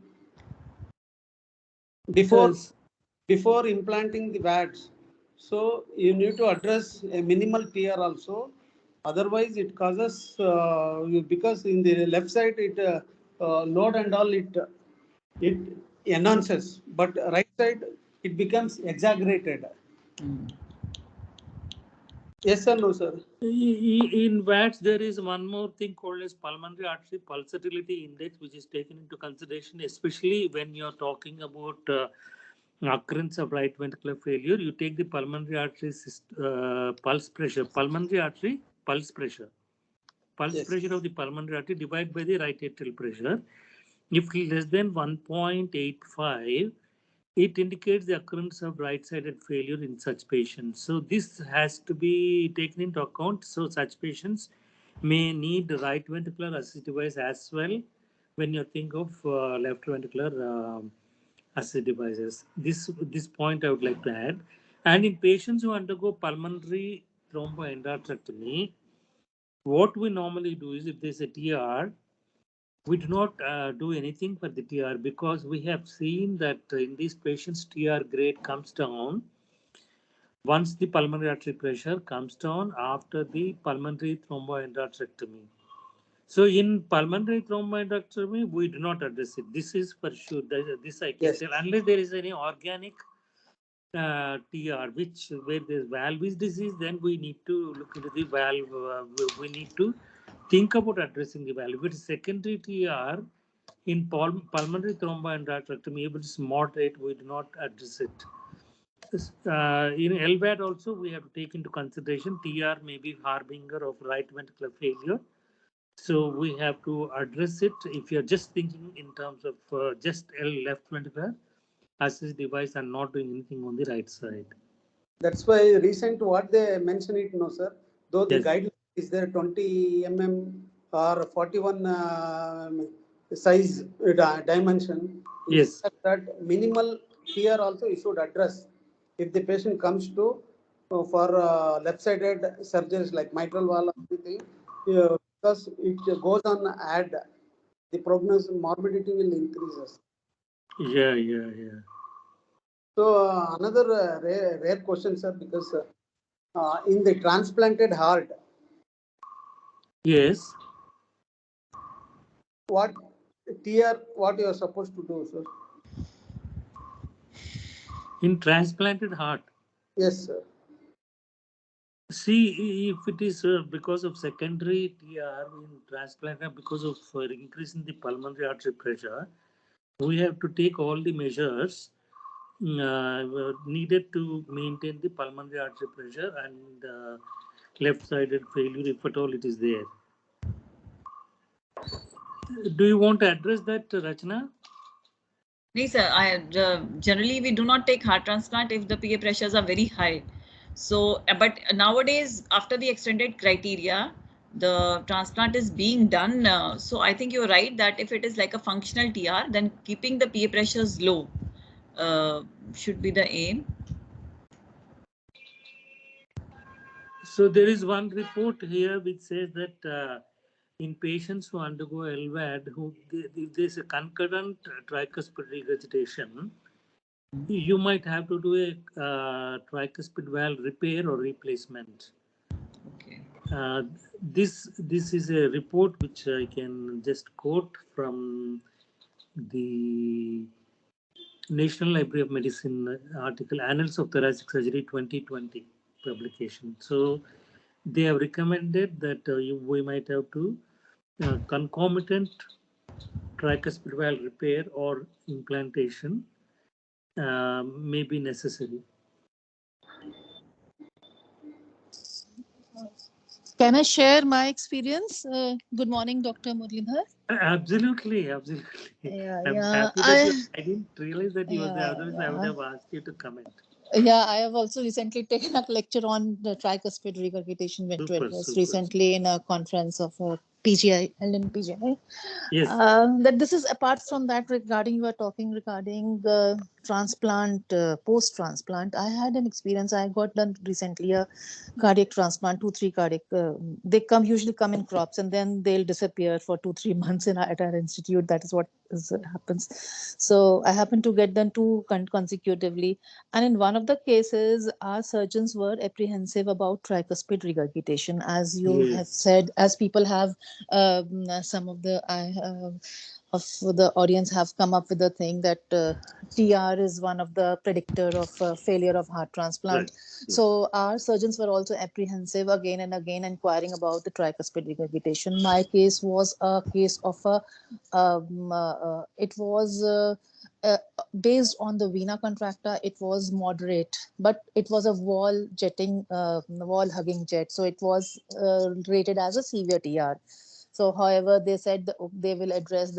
S5: Before implanting the VATS, so you need to address a minimal TR also. Otherwise, it causes because in the left side it load and all it enhances, but right side it becomes exaggerated. Yes or no, sir?
S1: In VATS, there is one more thing called as pulmonary artery pulsatility index, which is taken into consideration, especially when you're talking about occurrence of right ventricular failure. You take the pulmonary artery pulse pressure, pulmonary artery pulse pressure. Pulse pressure of the pulmonary artery divided by the right atrial pressure. If less than 1.85, it indicates the occurrence of right-sided failure in such patients. So this has to be taken into account. So such patients may need right ventricular assist device as well when you think of left ventricular assist devices. This point I would like to add. And in patients who undergo pulmonary thromboendarterectomy, what we normally do is if there's a TR, we do not do anything for the TR because we have seen that in these patients TR grade comes down once the pulmonary artery pressure comes down after the pulmonary thromboendarterectomy. So in pulmonary thromboendarterectomy, we do not address it. This is for sure. This I can tell. Unless there is any organic TR, where there's valve disease, then we need to look into the valve. We need to think about addressing the valve. If it's secondary TR in pulmonary thromboendarterectomy, if it's moderate, we do not address it. In LVAD also, we have to take into consideration TR may be harbinger of right ventricular failure. So we have to address it. If you're just thinking in terms of just left ventricular assist device and not doing anything on the right side.
S5: That's why recent what they mention it, no, sir. Though the guideline is there 20 mm or 41 size dimension.
S1: Yes.
S5: That minimal TR also you should address if the patient comes to for left-sided surgeries like mitral valve or anything, because it goes on add the prognosis morbidity will increases.
S1: Yeah.
S5: So another rare question, sir, because in the transplanted heart,
S1: yes,
S5: what TR, what you are supposed to do, sir?
S1: In transplanted heart.
S5: Yes, sir.
S1: See, if it is because of secondary TR in transplant, because of increasing the pulmonary artery pressure, we have to take all the measures needed to maintain the pulmonary artery pressure and left-sided failure, if at all it is there. Do you want to address that, Rachana?
S3: No, sir. Generally we do not take heart transplant if the PA pressures are very high. So, but nowadays, after the extended criteria, the transplant is being done. So I think you're right that if it is like a functional TR, then keeping the PA pressures low should be the aim.
S1: So there is one report here which says that in patients who undergo LVAD, if there's a concurrent tricuspid regurgitation, you might have to do a tricuspid valve repair or replacement.
S3: Okay.
S1: This is a report which I can just quote from the National Library of Medicine article, Annals of Thoracic Surgery 2020 publication. So they have recommended that we might have to concomitant tricuspid valve repair or implantation may be necessary.
S6: Can I share my experience? Good morning, Dr. Murlidhar.
S1: Absolutely.
S6: Yeah,
S1: I'm happy that I didn't realize that you were there. Otherwise, I would have asked you to comment.
S6: Yeah, I have also recently taken a lecture on the tricuspid regurgitation when it was recently in a conference of PGI, London PGI.
S1: Yes.
S6: That this is apart from that regarding you are talking regarding the transplant, post-transplant, I had an experience. I got done recently a cardiac transplant, 2-3 cardiac. They usually come in crops, and then they'll disappear for 2-3 months at our institute. That is what happens. So I happened to get done 2 consecutively, and in one of the cases, our surgeons were apprehensive about tricuspid regurgitation, as you have said, as people have some of the of the audience have come up with the thing that TR is one of the predictor of failure of heart transplant. Right. So our surgeons were also apprehensive again and again, inquiring about the tricuspid regurgitation. My case was a case of a, it was based on the vena contracta. It was moderate, but it was a wall hugging jet. So it was rated as a severe TR. So, however, they said they will address,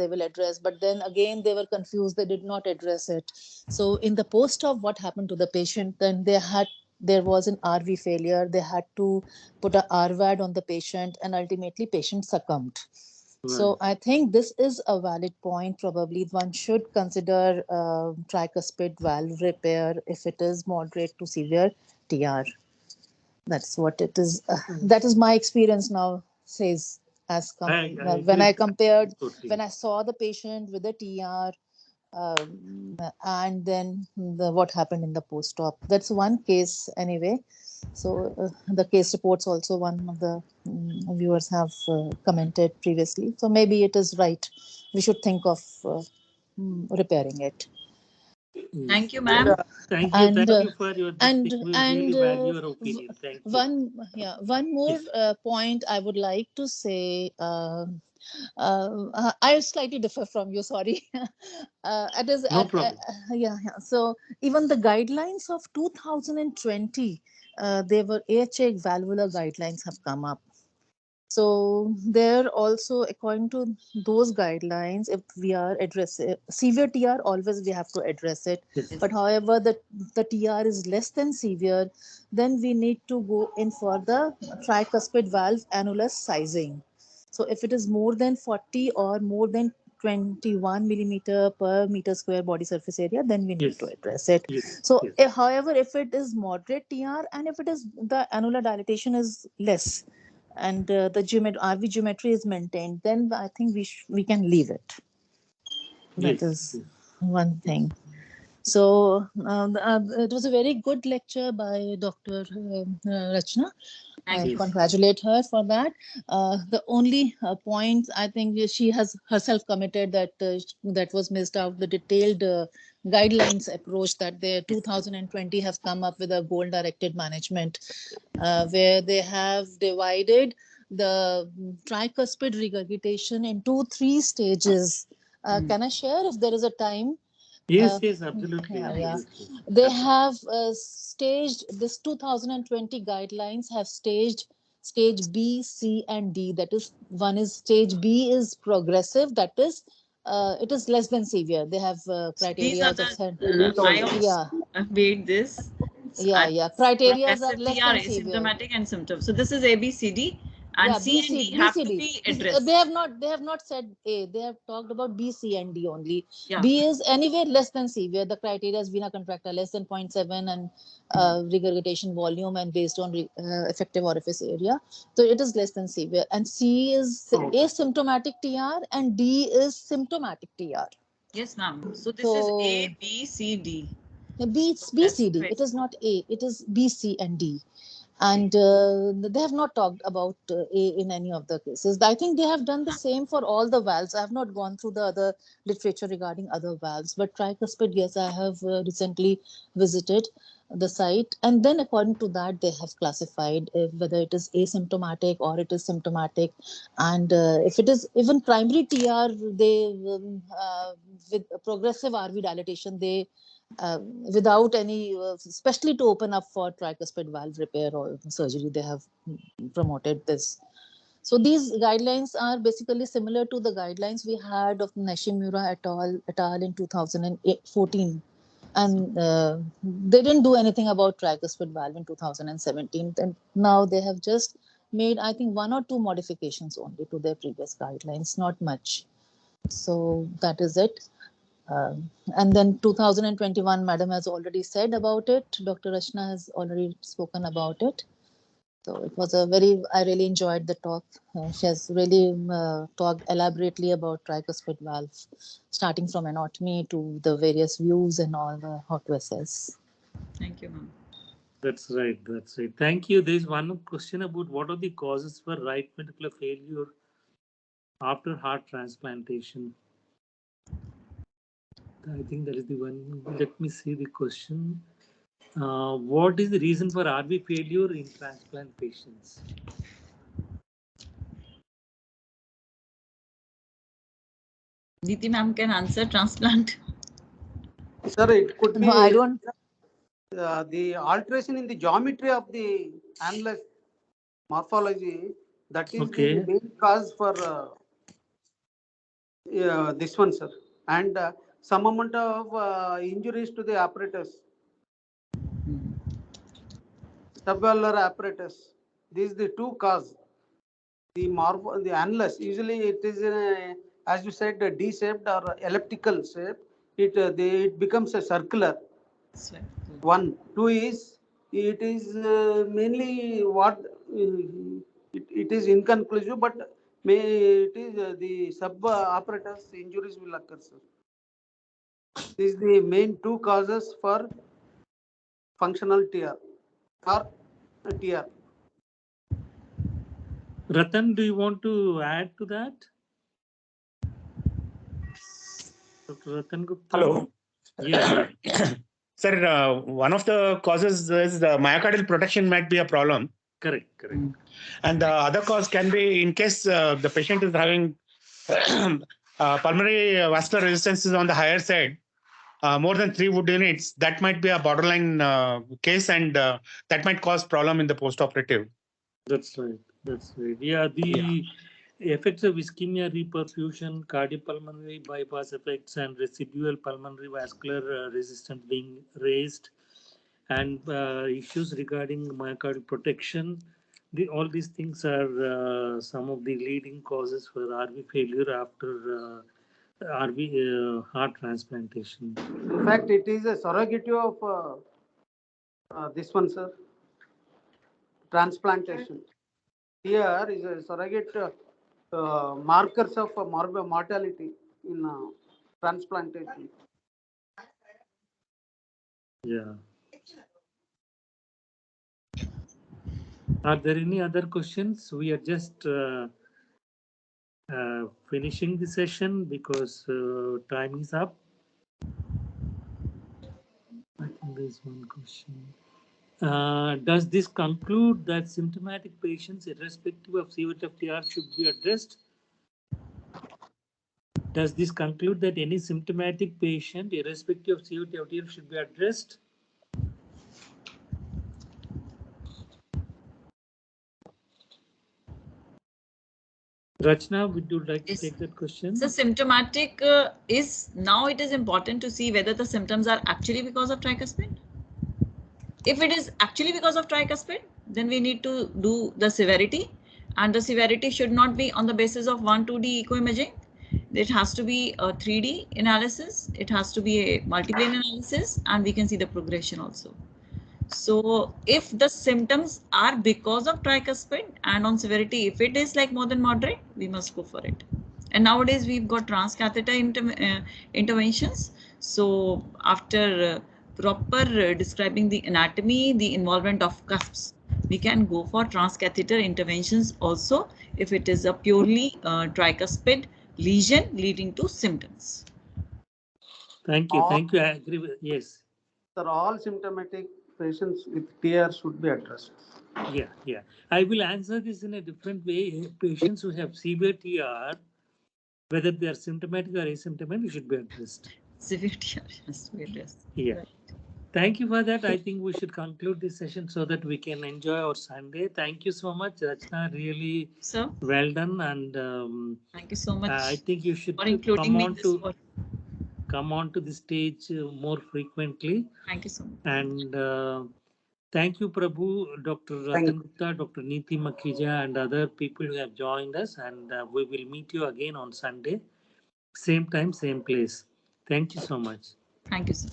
S6: but then again, they were confused. They did not address it. So in the post-op, what happened to the patient? Then there was an RV failure. They had to put a RVAD on the patient, and ultimately patient succumbed. Right. So I think this is a valid point. Probably one should consider tricuspid valve repair if it is moderate to severe TR. That's what it is. That is my experience now, says. When I compared, when I saw the patient with the TR, and then what happened in the post-op. That's one case anyway. So the case reports also, one of the viewers have commented previously. So maybe it is right. We should think of repairing it.
S3: Thank you, ma'am.
S1: Thank you for your really value your opinion. Thank you.
S6: One more point I would like to say. I slightly differ from you. Sorry. It is
S1: no problem.
S6: So even the guidelines of 2020, they were AHA valvular guidelines have come up. So there also, according to those guidelines, if we are addressing severe TR, always we have to address it. Yes. But however, the TR is less than severe, then we need to go in for the tricuspid valve annulus sizing. So if it is more than 40 or more than 21 millimeter per meter square body surface area, then we need to address it. Yes. So however, if it is moderate TR and if it is the annular dilatation is less, and the RV geometry is maintained, then I think we can leave it. That is one thing. So it was a very good lecture by Dr. Rachana. I congratulate her for that. The only point I think she has herself committed that was missed out, the detailed guidelines approach that the 2020 have come up with a goal-directed management, where they have divided the tricuspid regurgitation into 3 stages. Can I share if there is a time?
S1: Yes, absolutely.
S6: They have staged this 2020 guidelines have staged stage B, C, and D. That is, one is stage B is progressive. That is, it is less than severe. They have criteria.
S3: These are I also made this.
S6: Criteria are less than severe.
S3: Asymptomatic and symptoms. So this is A, B, C, D. And C and D have to be addressed.
S6: They have not said A. They have talked about B, C, and D only. B is anyway less than severe. The criteria is vena contracta less than 0.7 and regurgitation volume and based on effective orifice area. So it is less than severe. And C is asymptomatic TR and D is symptomatic TR.
S3: Yes, ma'am. So this is A, B, C, D.
S6: B, C, D. It is not A. It is B, C, and D. And they have not talked about A in any of the cases. I think they have done the same for all the valves. I have not gone through the other literature regarding other valves, but tricuspid, yes, I have recently visited the site. And then according to that, they have classified whether it is asymptomatic or it is symptomatic. And if it is even primary TR, they with progressive RV dilatation, they without any, especially to open up for tricuspid valve repair or surgery, they have promoted this. So these guidelines are basically similar to the guidelines we had of Nishimura et al. In 2014. And they didn't do anything about tricuspid valve in 2017. And now they have just made, I think, 1 or 2 modifications only to their previous guidelines, not much. So that is it. And then 2021, Madam has already said about it. Dr. Rachana has already spoken about it. So it was I really enjoyed the talk. She has really talked elaborately about tricuspid valve, starting from anatomy to the various views and all the how to assess.
S3: Thank you, ma'am.
S1: That's right. That's right. Thank you. There is one question about what are the causes for right ventricular failure after heart transplantation. I think that is the one. Let me see the question. What is the reason for RV failure in transplant patients?
S3: Neeti ma'am can answer transplant.
S5: Sir, it could be.
S6: No, I don't.
S5: The alteration in the geometry of the annulus morphology, that is
S1: Okay.
S5: the main cause for this one, sir. And some amount of injuries to the apparatus, subvalvular apparatus. These the two cause. The annulus, usually it is in a, as you said, a D-shaped or elliptical shape. It becomes a circular. One, two is it is mainly what it is inconclusive, but it is the sub apparatus injuries will occur, sir. This is the main two causes for functional TR or TR.
S1: Ratan, do you want to add to that? Dr. Ratan Gupta?
S4: Hello.
S1: Yeah.
S4: Sir, one of the causes is the myocardial protection might be a problem.
S1: Correct, correct.
S4: And the other cause can be in case the patient is having pulmonary vascular resistance is on the higher side, more than 3 Wood units, that might be a borderline case, and that might cause problem in the postoperative.
S1: That's right. That's right. Yeah, the effects of ischemia, reperfusion, cardiopulmonary bypass effects, and residual pulmonary vascular resistance being raised, and issues regarding myocardial protection. All these things are some of the leading causes for RV failure after RV heart transplantation.
S5: In fact, it is a surrogate of this one, sir. Transplantation. Here is a surrogate markers of mortality in transplantation.
S1: Yeah. Are there any other questions? We are just finishing the session because time is up. I think there's one question. Does this conclude that symptomatic patients, irrespective of severity of TR, should be addressed? Does this conclude that any symptomatic patient, irrespective of severity of TR, should be addressed? Rachana, would you like to take that question?
S3: So symptomatic is now it is important to see whether the symptoms are actually because of tricuspid. If it is actually because of tricuspid, then we need to do the severity, and the severity should not be on the basis of 1-2D echo imaging. It has to be a 3D analysis. It has to be a multiplane analysis, and we can see the progression also. So if the symptoms are because of tricuspid, and on severity, if it is like more than moderate, we must go for it. And nowadays we've got transcatheter interventions. So after proper describing the anatomy, the involvement of cusps, we can go for transcatheter interventions also if it is a purely tricuspid lesion leading to symptoms.
S1: Thank you. Thank you. I agree with, yes.
S5: Sir, all symptomatic patients with TR should be addressed.
S1: Yeah. I will answer this in a different way. Patients who have severe TR, whether they are symptomatic or asymptomatic, should be addressed.
S3: Severe TR has to be addressed.
S1: Yeah. Right. Thank you for that. I think we should conclude this session so that we can enjoy our Sunday. Thank you so much, Rachana. Really well done. And
S3: thank you so much.
S1: I think you should come on to the stage more frequently.
S3: Thank you so much.
S1: And thank you, Prabhu, Dr. Ratan Gupta, Dr. Neeti Makhija, and other people who have joined us. And we will meet you again on Sunday. Same time, same place. Thank you so much.
S3: Thank you, sir.